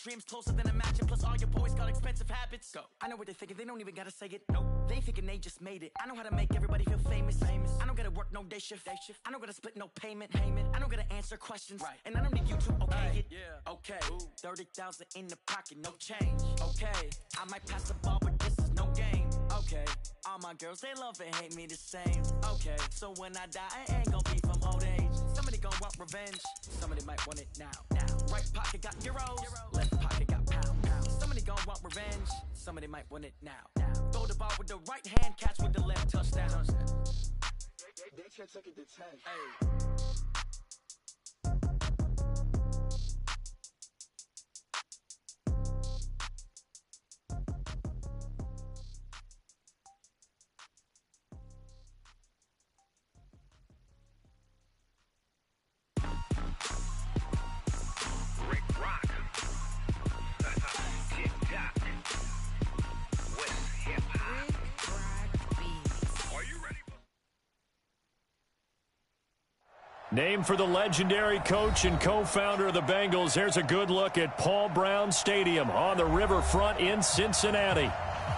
dreams closer than imagine. Plus all your boys got expensive habits. Go. I know what they're thinking, they don't even gotta say it. No, they thinking they just made it. I know how to make everybody feel famous. I don't gotta work no day shift. I don't gotta split no payment. I don't gotta answer questions. Right. And I don't need you to okay it. Yeah. Okay. 30,000 in the pocket, no change. Okay. I might pass the ball, but this is no game. Okay. All my girls, they love and hate me the same. Okay. So when I die, I ain't gonna be from old age. Somebody gonna want revenge. Somebody might want it now. Right pocket got euros. Left pocket got pound. Somebody gonna want revenge. Somebody might want it now. Throw the ball with the right hand, catch with the left, touchdown. They can't take it to 10. Hey. Named for the legendary coach and co-founder of the Bengals, here's a good look at Paul Brown Stadium on the riverfront in Cincinnati.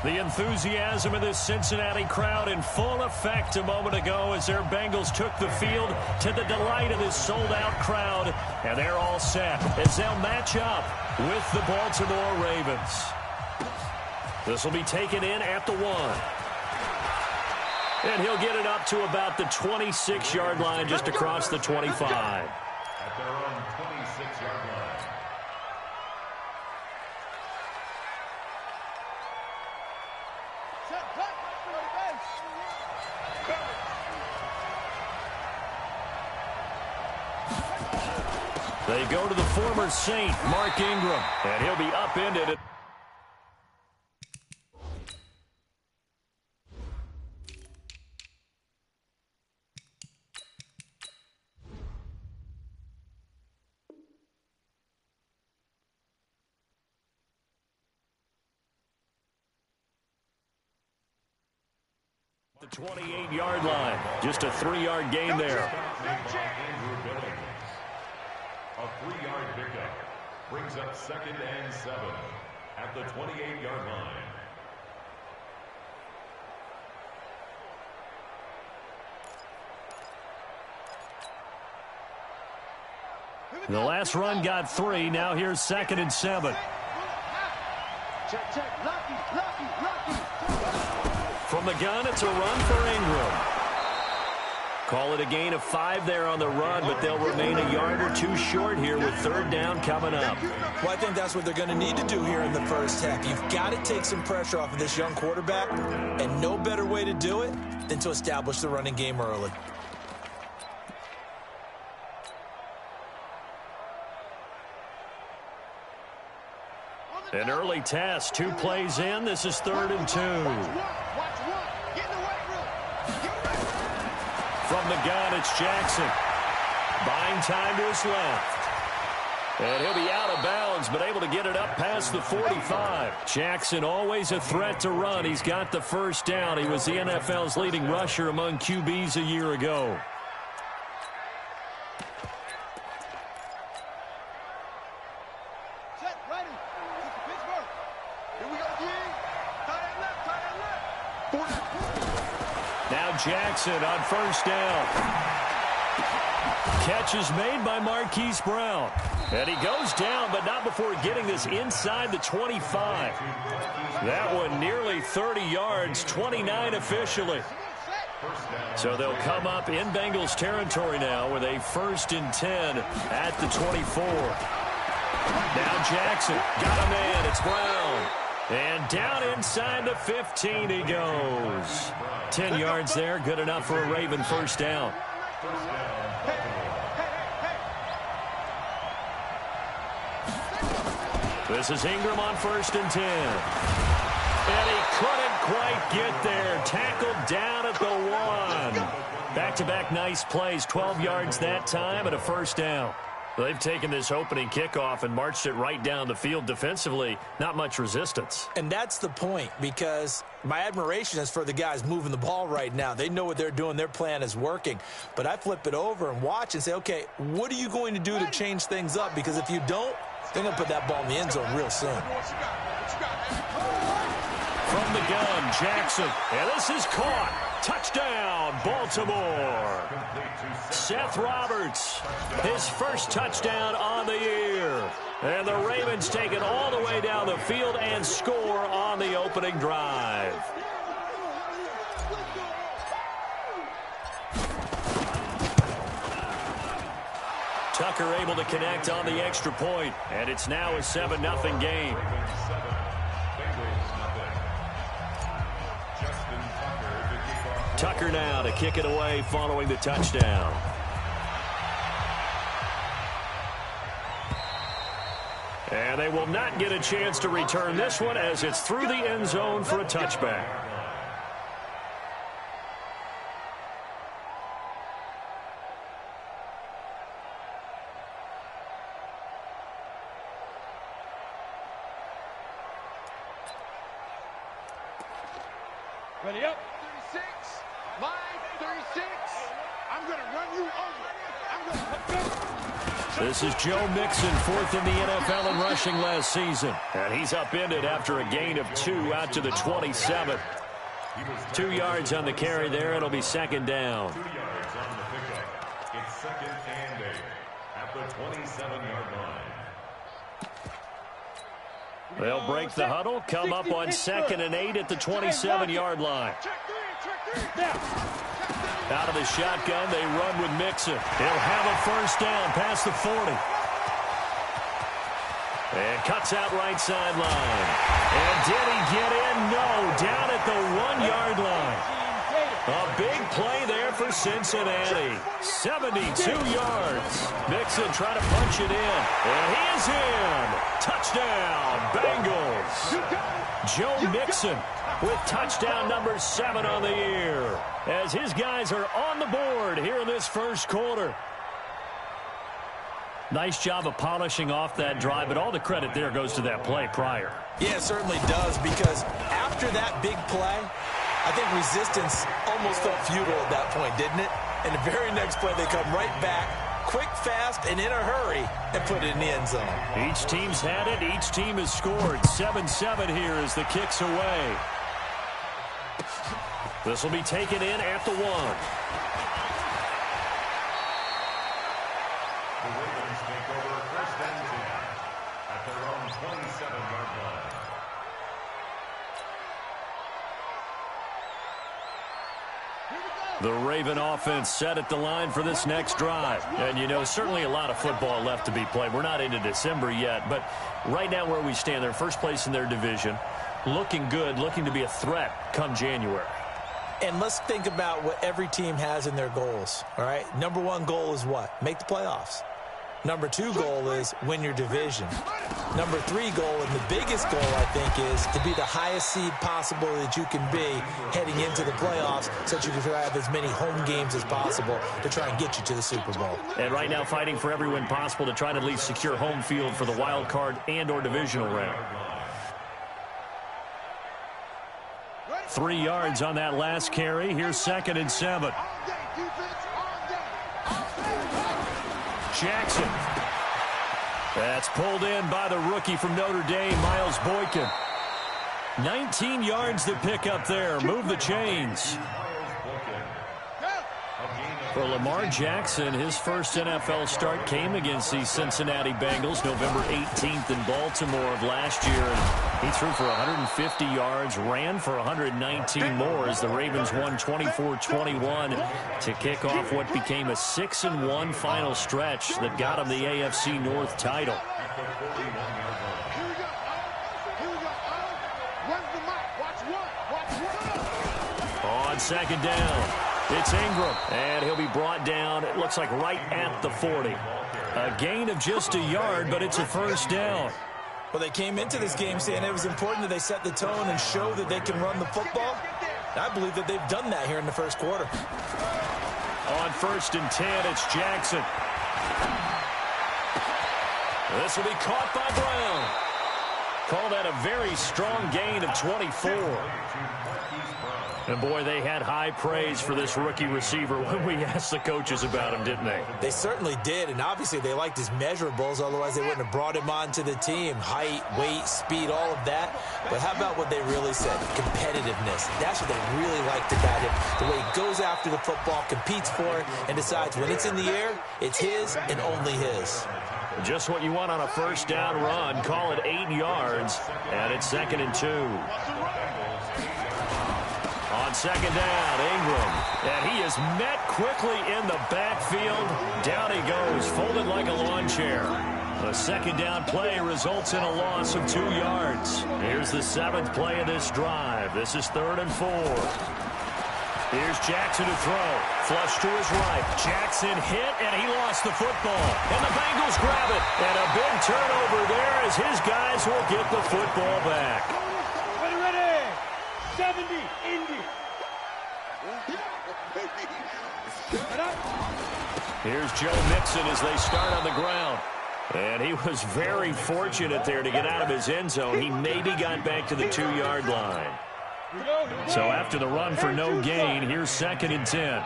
The enthusiasm of this Cincinnati crowd in full effect a moment ago as their Bengals took the field to the delight of this sold-out crowd. And they're all set as they'll match up with the Baltimore Ravens. This will be taken in at the 1. And he'll get it up to about the 26-yard line, just across the 25. At their own 26-yard line. They go to the former Saint, Mark Ingram, and he'll be upended at the 28-yard line. Just a 3-yard gain there. A 3-yard pickup brings up 2nd and 7 at the 28-yard line. The last run got 3. Now here's 2nd and 7. Check. Lucky. From the gun, it's a run for Ingram. Call it a gain of 5 there on the run, but they'll remain a yard or 2 short here with 3rd down coming up. Well, I think that's what they're going to need to do here in the first half. You've got to take some pressure off of this young quarterback, and no better way to do it than to establish the running game early. An early test, 2 plays in. This is 3rd and 2. From the gun, it's Jackson. Buying time to his left. And he'll be out of bounds, but able to get it up past the 45. Jackson always a threat to run. He's got the first down. He was the NFL's leading rusher among QBs a year ago. Jackson on first down. Catch is made by Marquise Brown. And he goes down, but not before getting this inside the 25. That one nearly 30 yards, 29 officially. So they'll come up in Bengals territory now with a 1st and 10 at the 24. Now Jackson got a man. It's Brown. And down inside the 15 he goes. 10 yards there, good enough for a Raven first down. This is Ingram on 1st and 10. And he couldn't quite get there. Tackled down at the 1. Back-to-back nice plays, 12 yards that time and a first down. They've taken this opening kickoff and marched it right down the field defensively. Not much resistance. And that's the point, because my admiration is for the guys moving the ball right now. They know what they're doing. Their plan is working. But I flip it over and watch and say, okay, what are you going to do to change things up? Because if you don't, They're going to put that ball in the end zone real soon. From the gun, Jackson. And this is caught. Touchdown, Baltimore. Seth Roberts, his first touchdown on the year. And the Ravens take it all the way down the field and score on the opening drive. Tucker able to connect on the extra point, and it's now a 7-0 game. Tucker now to kick it away following the touchdown. And they will not get a chance to return this one as it's through the end zone for a touchback. Ready up. 36. Line 36. I'm going to run you over. I'm going to... This is Joe Mixon, fourth in the NFL in rushing last season. And he's upended after a gain of 2 out to the 27. 2 yards on the carry there. It'll be second down. 2 yards on the pickup. It's second and 8 at the 27-yard line. They'll break the huddle, come up on second and 8 at the 27-yard line. Out of the shotgun, they run with Mixon. He'll have a first down past the 40. And cuts out right sideline. And did he get in? No, down at the 1-yard line. A big play there for Cincinnati. 72 yards. Mixon trying to punch it in. And he is in. Touchdown, Bengals. Joe Mixon with touchdown number 7 on the year, as his guys are on the board here in this first quarter. Nice job of polishing off that drive, but all the credit there goes to that play prior. Yeah, it certainly does, because after that big play, I think resistance almost felt futile at that point, didn't it? And the very next play, they come right back, quick, fast, and in a hurry, and put it in the end zone. Each team's had it. Each team has scored. 7-7 here as the kick's away. This will be taken in at the 1. The Ravens take over first and 10 at their own 27-yard line. The Raven offense set at the line for this next drive. And, you know, certainly a lot of football left to be played. We're not into December yet, but right now where we stand, they're first place in their division, looking good, looking to be a threat come January. And let's think about what every team has in their goals, all right? Number 1 goal is what? Make the playoffs. Number 2 goal is win your division. Number 3 goal, and the biggest goal, I think, is to be the highest seed possible that you can be heading into the playoffs, so that you can have as many home games as possible to try and get you to the Super Bowl. And right now fighting for every win possible to try to at least secure home field for the wild card and or divisional round. 3 yards on that last carry. Here's second and 7. Jackson. That's pulled in by the rookie from Notre Dame, Miles Boykin. 19 yards to pick up there. Move the chains. For Lamar Jackson, his first NFL start came against the Cincinnati Bengals November 18th in Baltimore of last year. And he threw for 150 yards, ran for 119 more as the Ravens won 24-21 to kick off what became a 6-1 final stretch that got him the AFC North title. On second down, it's Ingram, and he'll be brought down, it looks like right at the 40. A gain of just a yard, but it's a first down. Well, they came into this game saying it was important that they set the tone and show that they can run the football. I believe that they've done that here in the first quarter. On first and 10, it's Jackson. This will be caught by Brown. Call that a very strong gain of 24. And, boy, they had high praise for this rookie receiver when we asked the coaches about him, didn't they? They certainly did, and obviously they liked his measurables. Otherwise, they wouldn't have brought him onto the team. Height, weight, speed, all of that. But how about what they really said? Competitiveness. That's what they really liked about him. The way he goes after the football, competes for it, and decides when it's in the air, it's his and only his. Just what you want on a first down run. Call it 8 yards, and it's 2nd and 2. On 2nd down, Ingram. And he is met quickly in the backfield. Down he goes, folded like a lawn chair. The 2nd down play results in a loss of 2 yards. Here's the 7th play of this drive. This is 3rd and 4. Here's Jackson to throw. Flush to his right. Jackson hit, and he lost the football. And the Bengals grab it. And a big turnover there as his guys will get the football back. Ready. 70, Indy. Here's Joe Mixon as they start on the ground. And he was very fortunate there to get out of his end zone. He maybe got back to the 2-yard line. So after the run for no gain, here's 2nd and 10.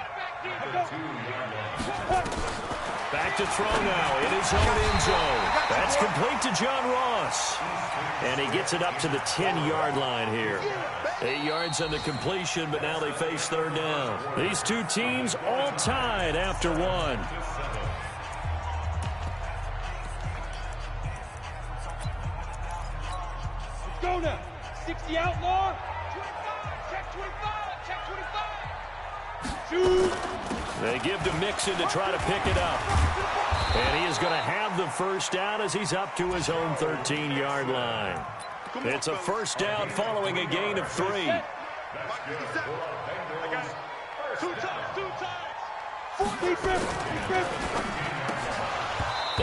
Back to throw now in his own end zone. That's complete to John Ross. And he gets it up to the 10-yard line here. 8 yards on the completion, but now they face 3rd down. These two teams all tied after 1. Go now. 60 outlaw. 25. Check 25. Check 25. Shoot. They give to Mixon to try to pick it up. And he is going to have the first down as he's up to his own 13-yard line. It's a first down following a gain of 3.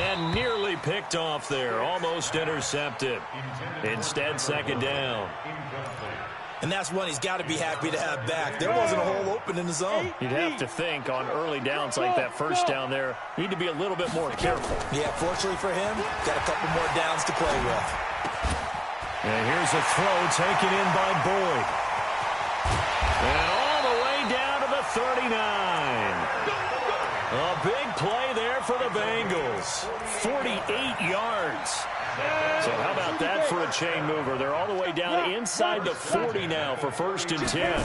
And nearly picked off there. Almost intercepted. Instead, 2nd down. And that's one he's got to be happy to have back. There wasn't a hole open in the zone. You'd have to think on early downs like that first down there, need to be a little bit more careful. Yeah, fortunately for him, got a couple more downs to play with. And here's a throw taken in by Boyd. And all the way down to the 39. A big play there for the Bengals. 48 yards. So how about that for a chain mover? They're all the way down inside the 40 now for 1st and 10.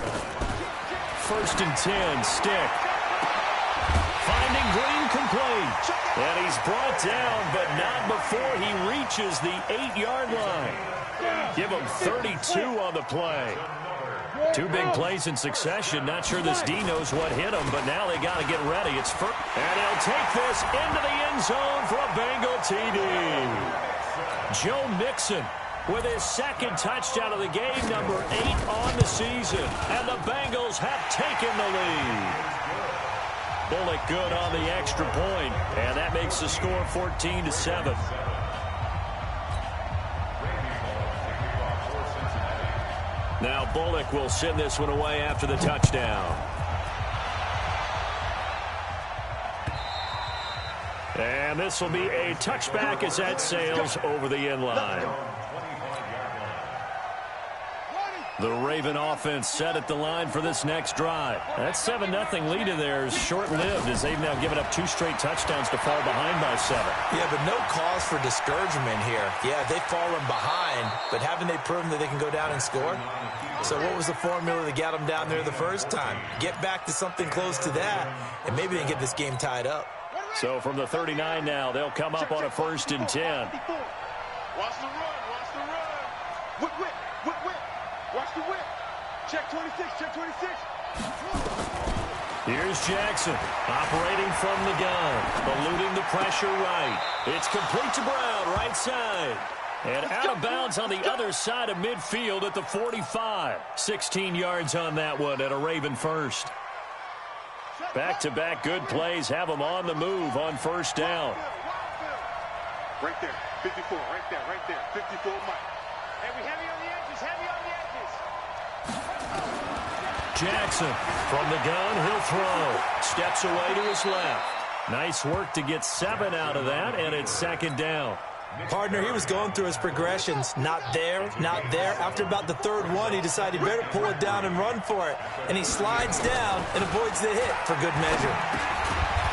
1st and 10, stick. Finding Green complete. And he's brought down, but not before he reaches the 8-yard line. Give him 32 on the play. 2 big plays in succession. Not sure this D knows what hit him, but now they got to get ready. It's first. And he'll take this into the end zone for a Bengal TD. Joe Mixon with his 2nd touchdown of the game, number 8 on the season. And the Bengals have taken the lead. Bullock good on the extra point, and that makes the score 14-7. Now Bullock will send this one away after the touchdown. And this will be a touchback as that sails over the end line. The Raven offense set at the line for this next drive. That 7-0 lead in there is short-lived as they've now given up 2 straight touchdowns to fall behind by 7. Yeah, but no cause for discouragement here. Yeah, they've fallen behind, but haven't they proven that they can go down and score? So what was the formula that got them down there the first time? Get back to something close to that, and maybe they can get this game tied up. So from the 39 now, they'll come up on a 1st and 10. Watch the run. Watch the run. Whip. Watch the whip. Check 26. Check 26. Here's Jackson operating from the gun, eluding the pressure right. It's complete to Brown, right side. And out of bounds on the other side of midfield at the 45. 16 yards on that one and a Raven first. Back-to-back good plays have them on the move on 1st down. Right there, 54, right there, 54 Mike. And we heavy on the edges, Jackson from the gun, he'll throw. Steps away to his left. Nice work to get 7 out of that, and it's 2nd down. Partner, he was going through his progressions. Not there, not there. After about the third one, he decided he better pull it down and run for it. And he slides down and avoids the hit for good measure.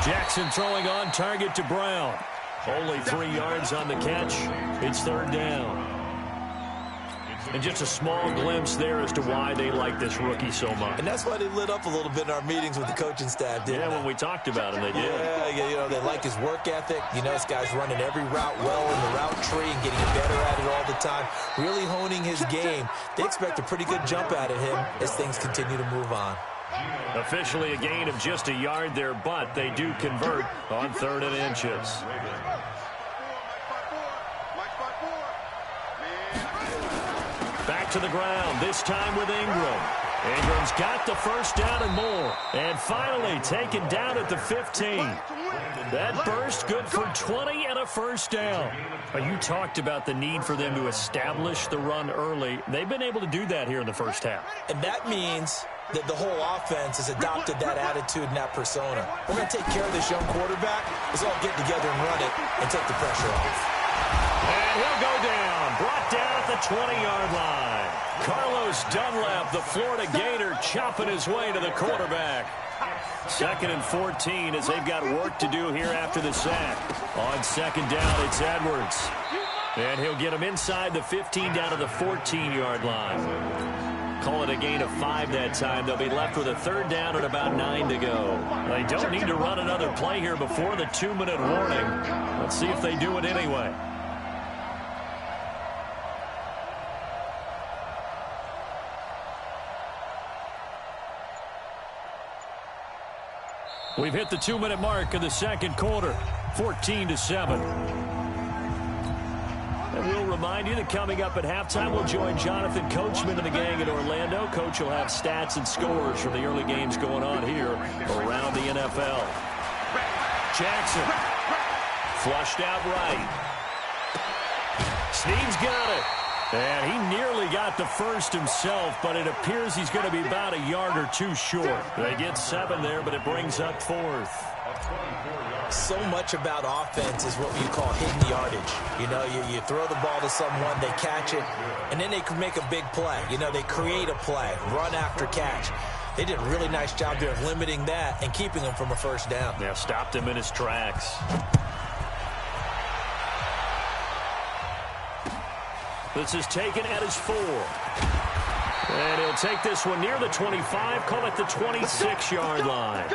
Jackson throwing on target to Brown. Only 3 yards on the catch. It's third down. And just a small glimpse there as to why they like this rookie so much. And that's why they lit up a little bit in our meetings with the coaching staff, didn't they? When we talked about him, they did. Yeah, you know, they like his work ethic. You know, this guy's running every route well in the route tree and getting better at it all the time, really honing his game. They expect a pretty good jump out of him as things continue to move on. Officially a gain of just a yard there, but they do convert on 3rd and inches. Back to the ground, this time with Ingram. Ingram's got the first down and more. And finally taken down at the 15. That burst good for 20 and a first down. You talked about the need for them to establish the run early. They've been able to do that here in the first half. And that means that the whole offense has adopted that attitude and that persona. We're going to take care of this young quarterback. Let's all get together and run it and take the pressure off. And he'll go down, brought down at the 20-yard line. Carlos Dunlap, the Florida Gator, chopping his way to the quarterback. 2nd and 14 as they've got work to do here after the sack. On 2nd down, it's Edwards. And he'll get him inside the 15 down to the 14-yard line. Call it a gain of 5 that time. They'll be left with a 3rd down and about 9 to go. They don't need to run another play here before the 2-minute warning. Let's see if they do it anyway. We've hit the 2-minute mark of the 2nd quarter, 14-7. And we'll remind you that coming up at halftime, we'll join Jonathan Coachman and the gang in Orlando. Coach will have stats and scores from the early games going on here around the NFL. Jackson, flushed out right. Snead's got it. And he nearly got the first himself, but it appears he's going to be about a yard or 2 short. They get 7 there, but it brings up 4th. So much about offense is what you call hidden yardage. You know, you throw the ball to someone, they catch it, and then they can make a big play. You know, they create a play, run after catch. They did a really nice job there of limiting that and keeping him from a first down. Yeah, stopped him in his tracks. This is taken at his 4. And he'll take this one near the 25, call it the 26-yard line.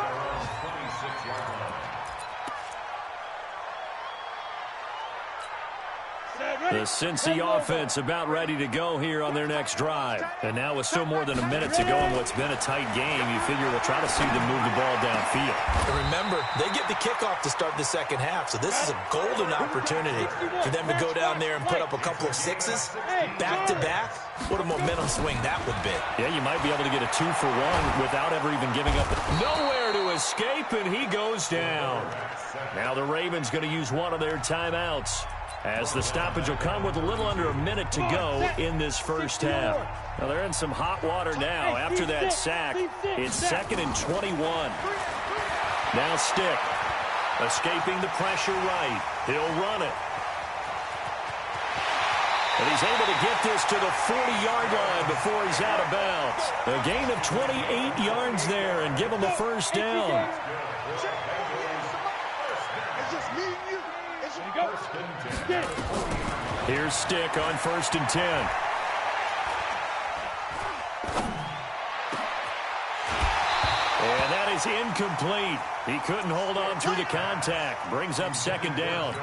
The Cincy offense about ready to go here on their next drive. And now with still more than a minute to go in what's been a tight game, you figure we'll try to see them move the ball downfield. And remember, they get the kickoff to start the 2nd half, so this is a golden opportunity for them to go down there and put up a couple of 6s back-to-back. What a momentum swing that would be. Yeah, you might be able to get a 2-for-1 without ever even giving up. Nowhere to escape, and he goes down. Now the Ravens going to use one of their timeouts, as the stoppage will come with a little under a minute to go in this first half. Now they're in some hot water now after that sack. It's 2nd and 21. Now Stick, escaping the pressure right. He'll run it. And he's able to get this to the 40-yard line before he's out of bounds. A gain of 28 yards there and give him a first down. Here's Stick on 1st and 10. And that is incomplete. He couldn't hold on through the contact. Brings up 2nd down.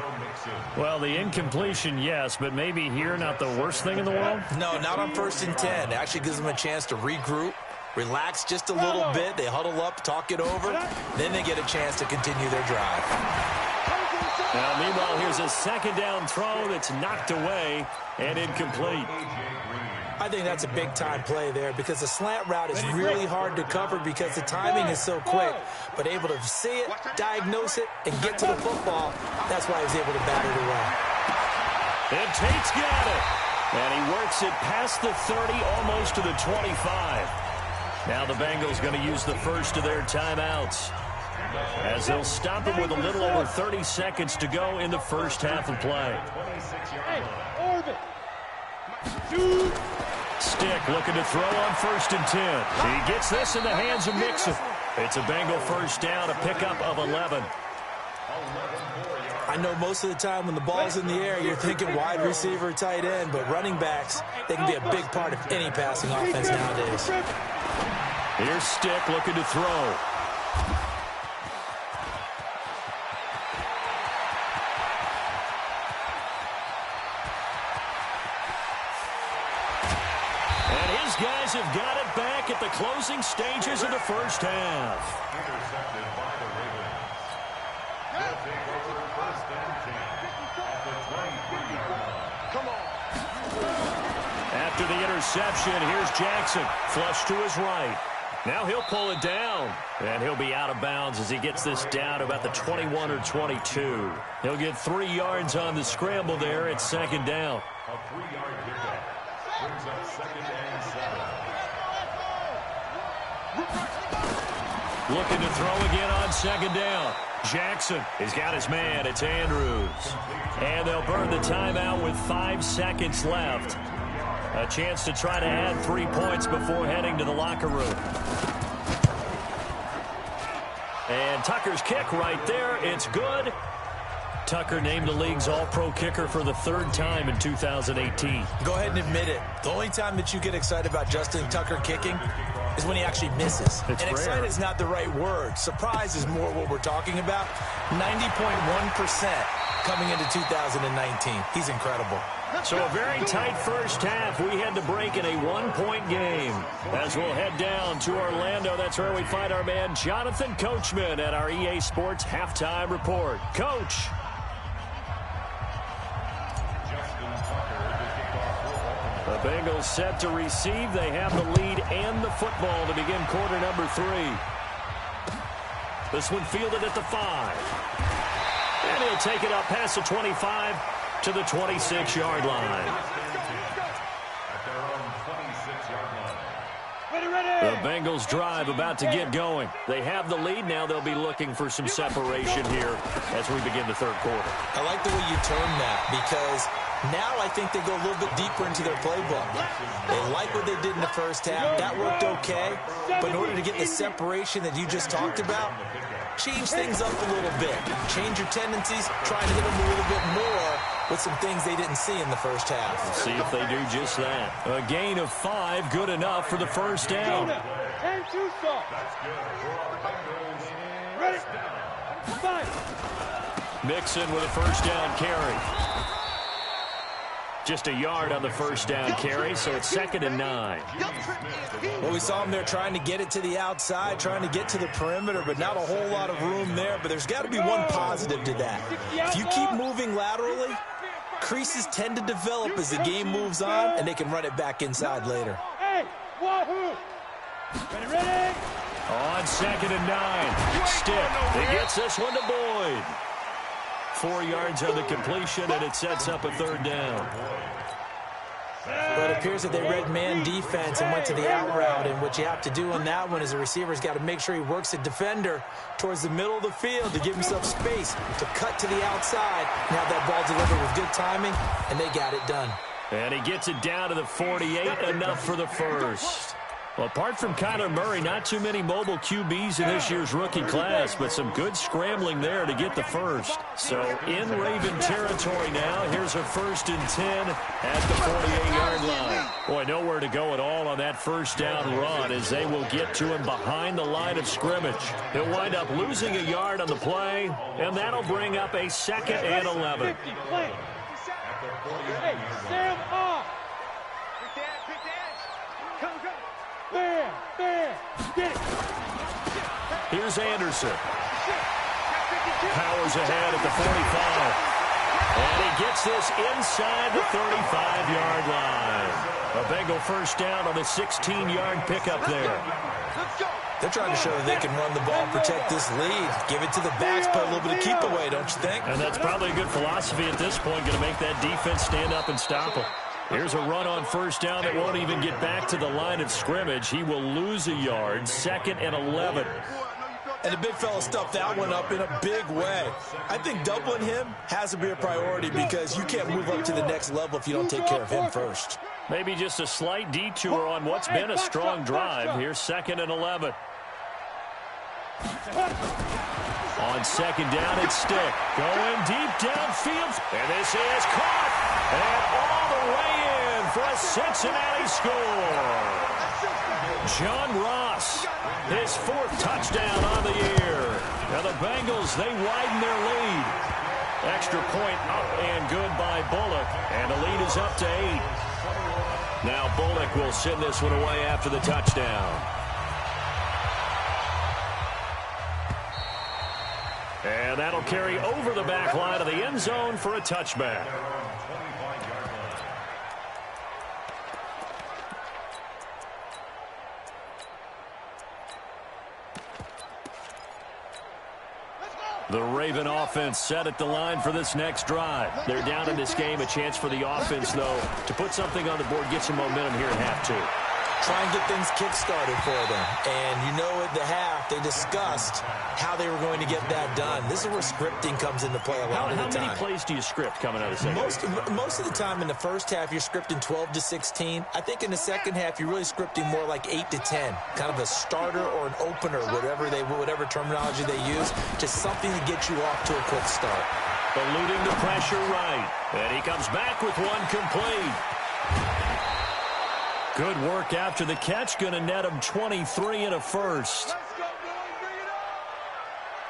Well, the incompletion, yes, but maybe here not the worst thing in the world? No, not on 1st and 10. It actually gives them a chance to regroup, relax just a little bit. They huddle up, talk it over. Then they get a chance to continue their drive. Now, meanwhile, here's a 2nd down throw that's knocked away and incomplete. I think that's a big-time play there because the slant route is really hard to cover because the timing is so quick. But able to see it, diagnose it, and get to the football, that's why he was able to bat it away. And Tate's got it. And he works it past the 30, almost to the 25. Now the Bengals going to use the first of their timeouts. as they'll stop him with a little over 30 seconds to go in the first half of play. Stick looking to throw on 1st and 10. He gets this in the hands of Mixon. It's a Bengal first down, a pickup of 11. I know most of the time when the ball's in the air, you're thinking wide receiver, tight end, but running backs, they can be a big part of any passing offense nowadays. Here's Stick looking to throw. And his guys have got it back at the closing stages of the first half. Intercepted by the Ravens. They'll take over 1st and 10 at the 23-yard line. Come on. After the interception, here's Jackson. Flush to his right. Now he'll pull it down. And he'll be out of bounds as he gets this down about the 21 or 22. He'll get 3 yards on the scramble there at 2nd down. A 3-yard pickup brings up 2nd and 7. Looking to throw again on 2nd down. Jackson has got his man. It's Andrews. And they'll burn the timeout with 5 seconds left. A chance to try to add 3 points before heading to the locker room. And Tucker's kick right there. It's good. Tucker named the league's all-pro kicker for the 3rd time in 2018. Go ahead and admit it. The only time that you get excited about Justin Tucker kicking is when he actually misses. It's and rare. excited is not the right word. Surprise is more what we're talking about. 90.1% coming into 2019. He's incredible. So a very tight first half. We had to break in a 1-point game. As we'll head down to Orlando, that's where we find our man Jonathan Coachman at our EA Sports Halftime Report. Coach. The Bengals set to receive. They have the lead and the football to begin quarter number 3. This one fielded at the 5. And he'll take it up past the 25 to the 26-yard line. At their own 26-yard line. The Bengals drive about to get going. They have the lead. Now they'll be looking for some separation here as we begin the 3rd quarter. I like the way you term that because now I think they go a little bit deeper into their playbook. They like what they did in the first half. That worked okay. But in order to get the separation that you just talked about, change things up a little bit. Change your tendencies. Try and hit them a little bit more with some things they didn't see in the first half. Let's see if they do just that. A gain of 5, good enough for the first down. That's good for our Bengals. Ready? 5. Mixon with a first down carry. Just a yard on the first down carry, so it's 2nd and 9. Well, we saw him there trying to get it to the outside, trying to get to the perimeter, but not a whole lot of room there. But there's got to be one positive to that. If you keep moving laterally, creases tend to develop as the game moves on, and they can run it back inside later. Hey, wahoo! Ready? On 2nd and 9. Stick. He gets this one to Boyd. 4 yards on the completion, and it sets up a 3rd down. But it appears that they read man defense and went to the out route, and what you have to do on that one is the receiver's got to make sure he works the defender towards the middle of the field to give himself space to cut to the outside and have that ball delivered with good timing, and they got it done. And he gets it down to the 48, enough for the first. Well, apart from Kyler Murray, not too many mobile QBs in this year's rookie class, but some good scrambling there to get the first. So in Raven territory now, here's a 1st and 10 at the 48-yard line. Boy, nowhere to go at all on that first down run as they will get to him behind the line of scrimmage. He'll wind up losing a yard on the play, and that'll bring up a 2nd and 11. Hey, Sam off! Bam! Bam! Get it! Here's Anderson. Powers ahead at the 45. And he gets this inside the 35-yard line. A Bengal first down on a 16-yard pickup there. They're trying to show that they can run the ball, protect this lead. Give it to the backs, play a little bit of keep away, don't you think? And that's probably a good philosophy at this point, going to make that defense stand up and stop them. Here's a run on first down that won't even get back to the line of scrimmage. He will lose a yard, 2nd and 11. And the big fella stuffed that one up in a big way. I think doubling him has to be a priority because you can't move up to the next level if you don't take care of him first. Maybe just a slight detour on what's been a strong drive. Here's 2nd and 11. On 2nd down, it's Stick. Going deep downfield. And this is caught. And all the way in for a Cincinnati score. John Ross, his 4th touchdown on the year. Now the Bengals, they widen their lead. Extra point up and good by Bullock. And the lead is up to 8. Now Bullock will send this one away after the touchdown. And that'll carry over the back line of the end zone for a touchback. The Raven offense set at the line for this next drive. They're down in this game. A chance for the offense, though, to put something on the board, get some momentum here at half 2. Try and get things kick-started for them. And you know at the half, they discussed how they were going to get that done. This is where scripting comes into play a lot of the time. How many plays do you script coming out of the second? Most of the time in the first half, you're scripting 12 to 16. I think in the second half, you're really scripting more like 8 to 10. Kind of a starter or an opener, whatever terminology they use. Just something to get you off to a quick start. Eluding the pressure right. And he comes back with one complete. Good work after the catch. Going to net him 23 and a first.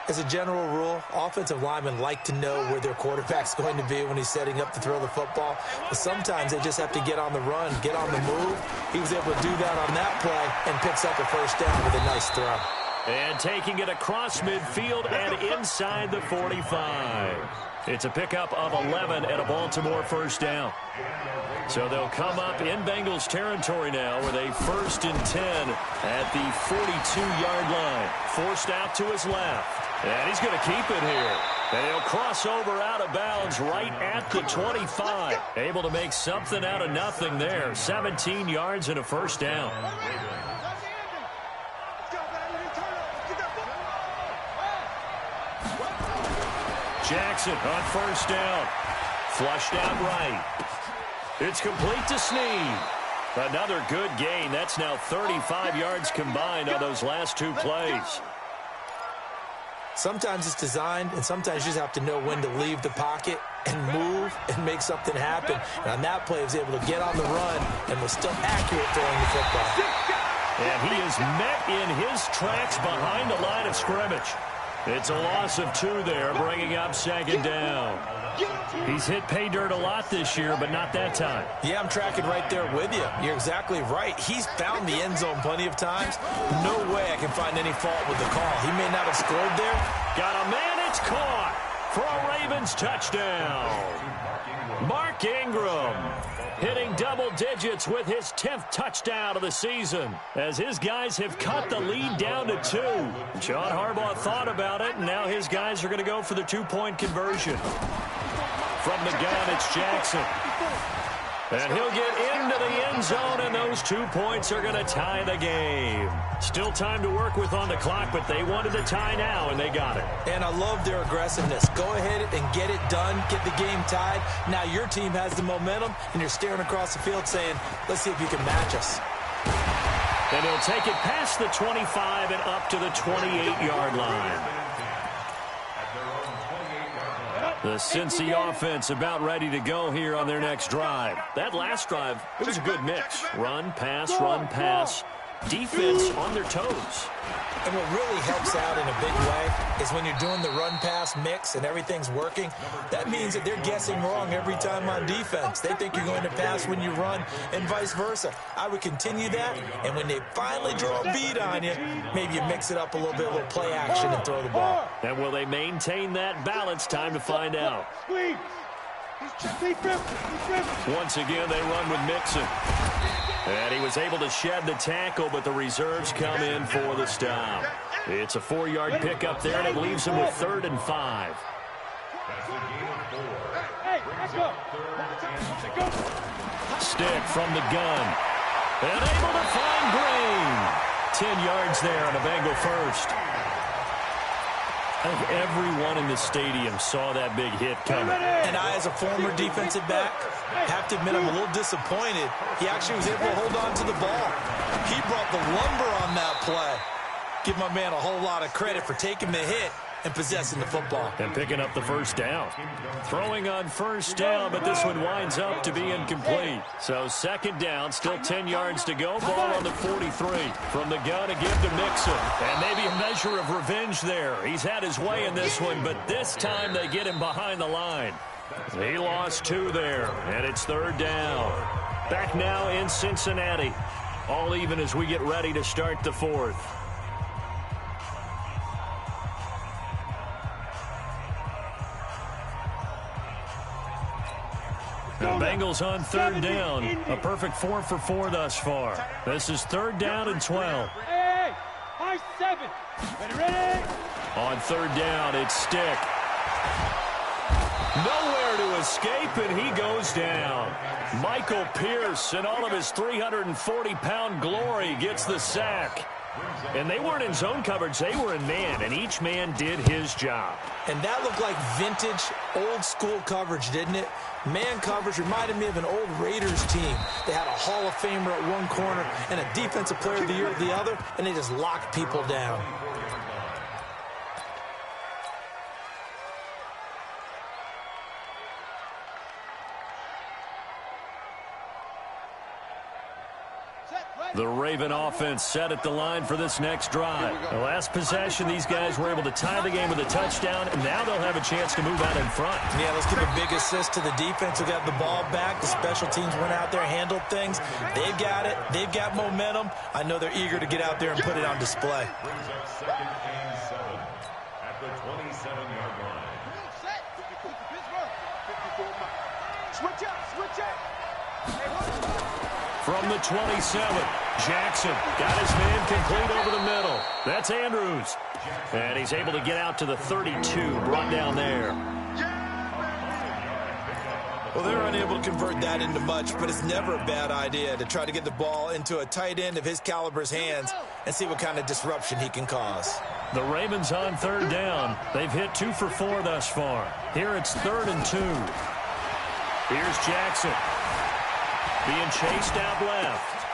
As a general rule, offensive linemen like to know where their quarterback's going to be when he's setting up to throw the football. But sometimes they just have to get on the run, get on the move. He was able to do that on that play and picks up a first down with a nice throw. And taking it across midfield and inside the 45. It's a pickup of 11 and a Baltimore first down. So they'll come up in Bengals territory now with a 1st and 10 at the 42-yard line. Forced out to his left. And he's going to keep it here. And he'll cross over out of bounds right at the 25. Able to make something out of nothing there. 17 yards and a first down. Jackson on first down. Flushed out right. It's complete to Snead. Another good gain. That's now 35 yards combined on those last 2 plays. Sometimes it's designed, and sometimes you just have to know when to leave the pocket and move and make something happen. And on that play, he was able to get on the run and was still accurate throwing the football. And he is met in his tracks behind the line of scrimmage. It's a loss of 2 there, bringing up 2nd down. He's hit pay dirt a lot this year, but not that time. Yeah, I'm tracking right there with you. You're exactly right. He's found the end zone plenty of times. No way I can find any fault with the call. He may not have scored there. Got a man, it's caught for a Ravens touchdown. Mark Ingram hitting double digits with his 10th touchdown of the season as his guys have cut the lead down to 2. John Harbaugh thought about it, and now his guys are going to go for the 2-point conversion. From the gun, it's Jackson. And he'll get into the end zone, and those 2 points are going to tie the game. Still time to work with on the clock, but they wanted the tie now, and they got it. And I love their aggressiveness. Go ahead and get it done, get the game tied. Now your team has the momentum, and you're staring across the field saying, let's see if you can match us. And he'll take it past the 25 and up to the 28-yard line. The Cincy offense about ready to go here on their next drive. That last drive, it was a good mix. Run, pass. Defense on their toes. And what really helps out in a big way is when you're doing the run-pass mix and everything's working, that means that they're guessing wrong every time on defense. They think you're going to pass when you run and vice versa. I would continue that, and when they finally draw a beat on you, maybe you mix it up a little bit, a little play action and throw the ball. And will they maintain that balance? Time to find out. Once again, they run with Mixon. And he was able to shed the tackle, but the reserves come in for the stop. It's a 4-yard pickup there, and it leaves him with 3rd and 5. Stick from the gun. And able to find Green. 10 yards there on a Bengal first. Everyone in the stadium saw that big hit coming. And I, as a former defensive back, have to admit I'm a little disappointed. He actually was able to hold on to the ball. He brought the lumber on that play. Give my man a whole lot of credit for taking the hit and possessing the football. And picking up the first down. Throwing on first down, but this one winds up to be incomplete. So second down, still 10 yards to go. Ball on the 43. From the gun to give to Mixon. And maybe a measure of revenge there. He's had his way in this one, but this time they get him behind the line. He lost 2 there, and it's third down. Back now in Cincinnati. All even as we get ready to start the fourth. The Bengals on third down. A perfect 4 for 4 thus far. This is third down and 12. Hey, high 7. Ready? On third down, it's Stick. Nowhere to escape, and he goes down. Michael Pierce, in all of his 340-pound glory, gets the sack. And they weren't in zone coverage. They were in man, and each man did his job. And that looked like vintage, old-school coverage, didn't it? Man coverage reminded me of an old Raiders team. They had a Hall of Famer at one corner and a Defensive Player of the Year at the other, and they just locked people down. The Raven offense set at the line for this next drive. The last possession, these guys were able to tie the game with a touchdown, and now they'll have a chance to move out in front. Yeah, let's give a big assist to the defense who got the ball back. The special teams went out there, handled things. They've got it. They've got momentum. I know they're eager to get out there and put it on display. Brings up second and 7 at the 27-yard line. Switch up. From the 27, Jackson got his man complete over the middle. That's Andrews. And he's able to get out to the 32, brought down there. Well, they're unable to convert that into much, but it's never a bad idea to try to get the ball into a tight end of his caliber's hands and see what kind of disruption he can cause. The Ravens on third down. They've hit 2 for 4 thus far. Here it's 3rd and 2. Here's Jackson. Being chased out left.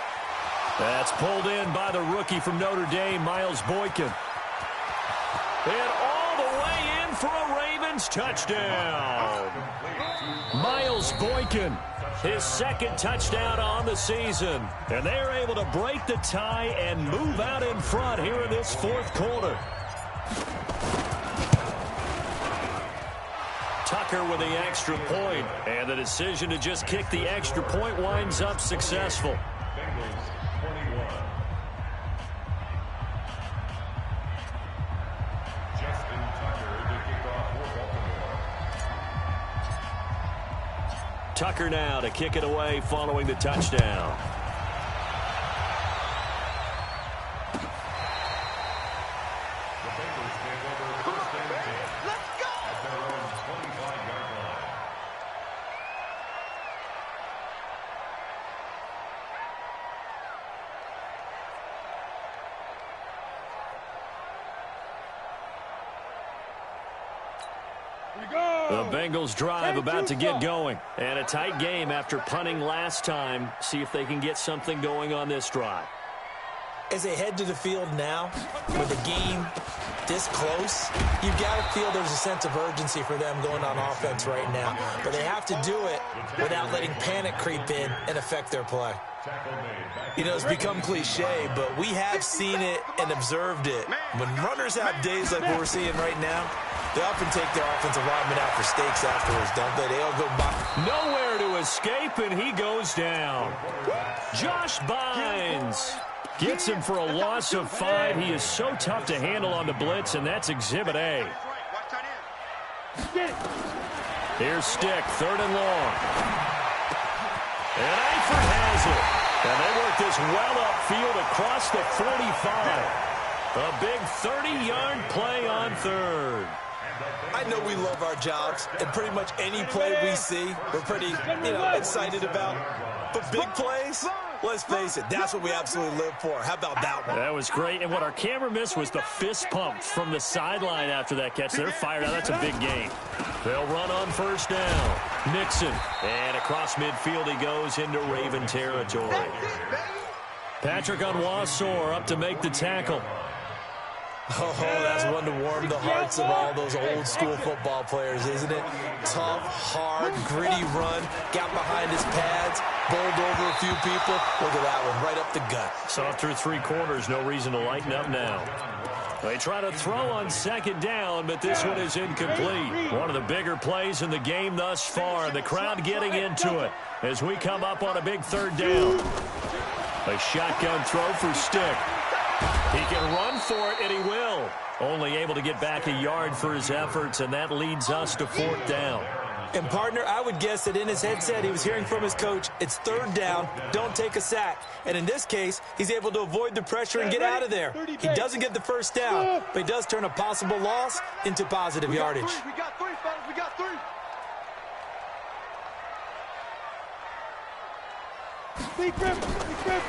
That's pulled in by the rookie from Notre Dame, Miles Boykin. And all the way in for a Ravens touchdown. Miles Boykin, his second touchdown on the season. And they're able to break the tie and move out in front here in this fourth quarter. Tucker with the extra point, and the decision to just kick the extra point winds up successful. Bengals 21. Justin Tucker to kick off for Baltimore. Tucker now to kick it away following the touchdown. The Bengals take over first and 10. Let's go! At their own 25-yard line. The Bengals drive about to get going. And a tight game after punting last time. See if they can get something going on this drive. As they head to the field now, with the game this close, you've got to feel there's a sense of urgency for them going on offense right now. But they have to do it without letting panic creep in and affect their play. You know, it's become cliche, but we have seen it and observed it. When runners have days like we're seeing right now, they often take their offensive linemen out for steaks afterwards, don't they? They all go by. Nowhere to escape, and he goes down. Josh Bynes gets him for a loss of 5. He is so tough to handle on the blitz, and that's Exhibit A. Here's Stick, 3rd and long. And Eifert has it. And they work this well upfield across the 45. A big 30-yard play on 3rd. I know we love our jobs, and pretty much any play we see, we're pretty, excited about. But big plays, Let's face it, that's what we absolutely live for. How about that one? That was great, and what our camera missed was the fist pump from the sideline after that catch. They're fired out. That's a big gain. They'll run on first down. Nixon, and across midfield he goes into Raven territory. Patrick Onwuasor up to make the tackle. Oh, that's one to warm the hearts of all those old-school football players, isn't it? Tough, hard, gritty run, got behind his pads, bowled over a few people. Look at that one, right up the gut. Saw through 3 quarters, no reason to lighten up now. They try to throw on second down, but this one is incomplete. One of the bigger plays in the game thus far, the crowd getting into it as we come up on a big third down. A shotgun throw for Stick. He can run for it, and he will. Only able to get back a yard for his efforts, and that leads us to 4th down. And, partner, I would guess that in his headset he was hearing from his coach, it's 3rd down, don't take a sack. And in this case, he's able to avoid the pressure and get out of there. He doesn't get the first down, but he does turn a possible loss into positive yardage. We got 3, fellas. We got 3.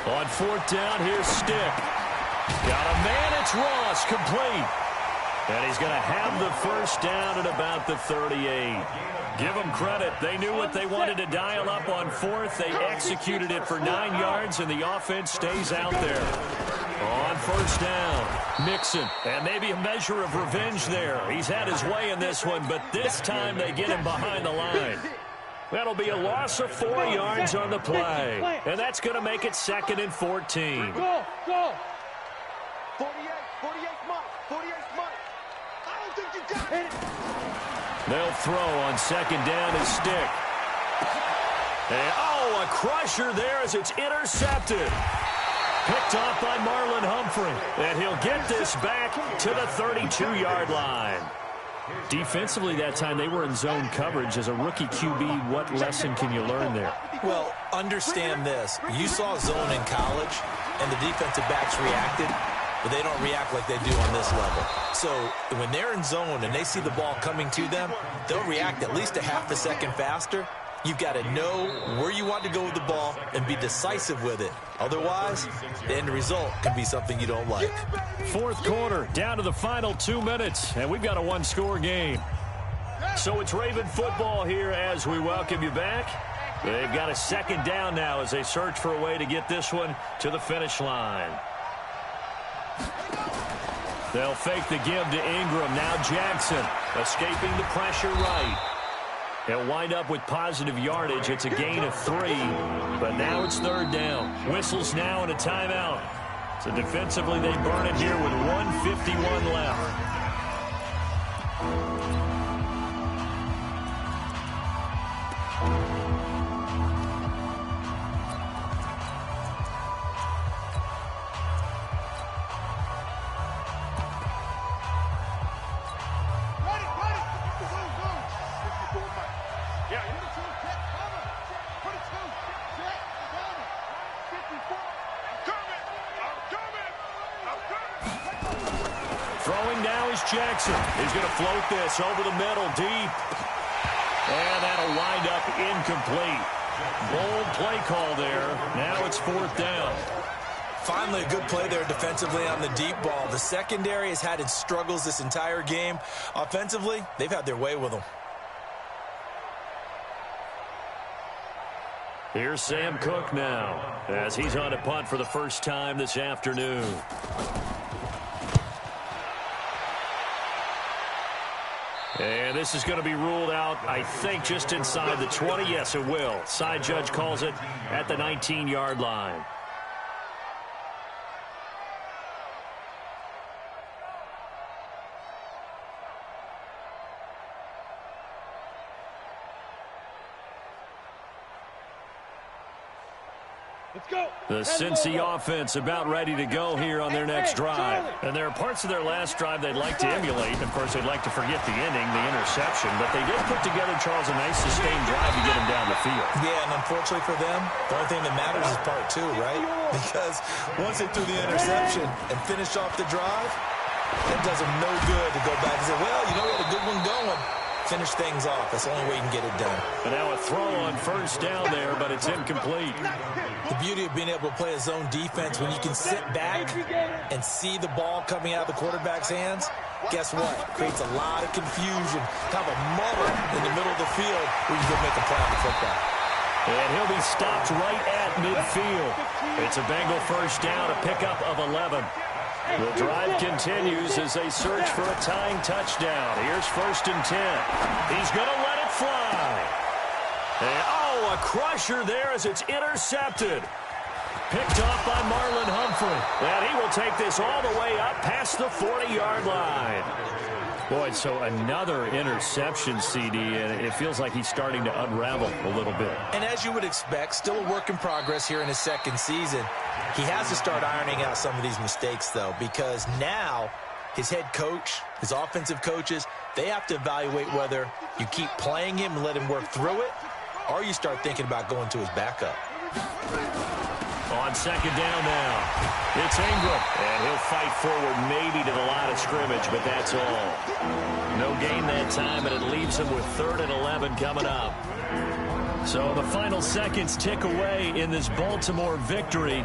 On 4th down, here's Stick. Got a man, it's Ross, complete. And he's going to have the first down at about the 38. Give them credit. They knew what they wanted to dial up on 4th. They executed it for 9 yards, and the offense stays out there. On 1st down, Nixon. And maybe a measure of revenge there. He's had his way in this one, but this time they get him behind the line. That'll be a loss of 4 yards on the play. And that's going to make it 2nd and 14. Go. 48's mine. 48's mine. I don't think you got it. They'll throw on 2nd down as Stick. And, a crusher there as it's intercepted. Picked off by Marlon Humphrey. And he'll get this back to the 32-yard line. Defensively that time, they were in zone coverage. As a rookie QB, what lesson can you learn there? Well, understand this. You saw zone in college, and the defensive backs reacted, but they don't react like they do on this level. So when they're in zone and they see the ball coming to them, they'll react at least a half a second faster. You've got to know where you want to go with the ball and be decisive with it. Otherwise, the end result can be something you don't like. 4th quarter, down to the final 2 minutes, and we've got a 1-score game. So it's Raven football here as we welcome you back. They've got a 2nd down now as they search for a way to get this one to the finish line. They'll fake the give to Ingram. Now Jackson escaping the pressure right. They'll wind up with positive yardage. It's a gain of 3, but now it's 3rd down. Whistles now and a timeout. So defensively they burn it here with 1:51 left. Throwing now is Jackson. He's going to float this over the middle, deep. And that'll wind up incomplete. Bold play call there. Now it's 4th down. Finally, a good play there defensively on the deep ball. The secondary has had its struggles this entire game. Offensively, they've had their way with them. Here's Sam Cook now as he's on a punt for the first time this afternoon. And this is going to be ruled out, I think, just inside the 20. Yes, it will. Side judge calls it at the 19-yard line. The Cincy offense about ready to go here on their next drive. And there are parts of their last drive they'd like to emulate. Of course, they'd like to forget the inning, the interception. But they did put together, Charles, a nice sustained drive to get them down the field. Yeah, and unfortunately for them, the only thing that matters is part 2, right? Because once they threw the interception and finished off the drive, it does them no good to go back and say, well, you know, we had a good one going. Finish things off. That's the only way you can get it done. And now a throw on first down there, but it's incomplete. The beauty of being able to play a zone defense when you can sit back and see the ball coming out of the quarterback's hands, guess what? Creates a lot of confusion, kind of a muddle in the middle of the field where you can make a play on the football. And he'll be stopped right at midfield. It's a Bengal first down, a pickup of 11. The drive continues as they search for a tying touchdown. Here's 1st and 10. He's going to let it fly. And, oh, a crusher there as it's intercepted. Picked off by Marlon Humphrey. And he will take this all the way up past the 40-yard line. Boy, so another interception, CD, and it feels like he's starting to unravel a little bit. And as you would expect, still a work in progress here in his second season. He has to start ironing out some of these mistakes, though, because now his head coach, his offensive coaches, they have to evaluate whether you keep playing him and let him work through it, or you start thinking about going to his backup. On second down now, it's Ingram, and he'll fight forward maybe to the line of scrimmage, but that's all. No gain that time, and it leaves him with 3rd and 11 coming up. So the final seconds tick away in this Baltimore victory.